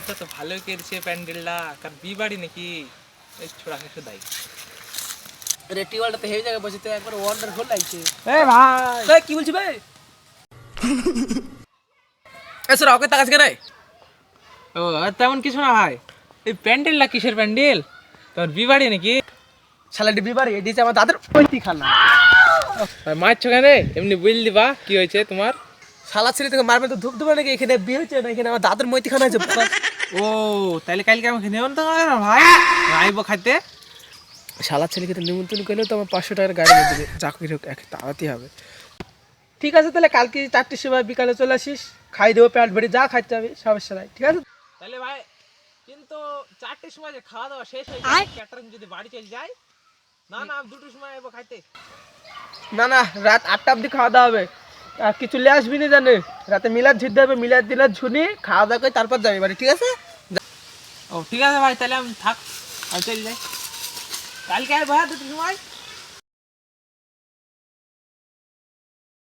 কাজটা তো ভালোই করেছে প্যান্ডেলটা, কার বিয়ে বাড়ি নাকি ছোড়া কিছু দায়ী। রে টিওয়ালটা তো হেভি জায়গায় বসে তো একবার ওয়ান্ডারফুল লাগছে। এ ভাই এই কি বলছিস ভাই? এসে রকে তাকাস কে রে? ও তেমন কিছু না ভাই, এই প্যান্ডেলটা কিসের প্যান্ডেল, তোর বিয়ে বাড়ি নাকি? শালা ডিবি বাড়ি এডিছে আমার দাদার পৈতি খানা। মারছো কেন রে? এমনি বুঝলি বা কি হয়েছে তোমার? শালা ছেলে থেকে মারবে তো ধূপ ধুবে নাকি? এখানে বিয়ে হচ্ছে না, এখানে আমার দাদার মৈতি খানা আছে। ও তাহলে কালকে আমাকে নিমন্ত্রণ করে না ভাই, আইবো খাইতে। শালা ছেলেকে তো নিমন্ত্রণ করলেও তো আমার 500 টাকার গাড়ি নিয়ে দেবে, যা করে হোক এক তাড়াতেই হবে। ঠিক আছে তাহলে কালকে 4টের সময় বিকালে চলে আসিস, খাই দেবো পেট ভরে, যা খাইতে হবে সমস্যা নাই, ঠিক আছে? তাহলে ভাই কিন্তু 4টের সময় যে খাওয়া দাওয়া শেষ হয়ে যায়, ক্যাটারিং যদি বাড়ি চলে যায়, না না আমি 2টোর সময় আইবো খাইতে। না না, রাত 8টা অবধি খাওয়া দাওয়া হবে। আর কিছু লে আসবি না জানে, রাতে মিলাদ ঝিরতে হবে, মিলাদ দিলাদ ঝুনি খাওয়া দাওয়া করে তারপর যাবি বাড়ি, ঠিক আছে? ও ঠিক আছে ভাই, তাহলে আমি থাক, আমি চলে যাই। কালকে আইবো হ্যাঁ 2টোর সময়।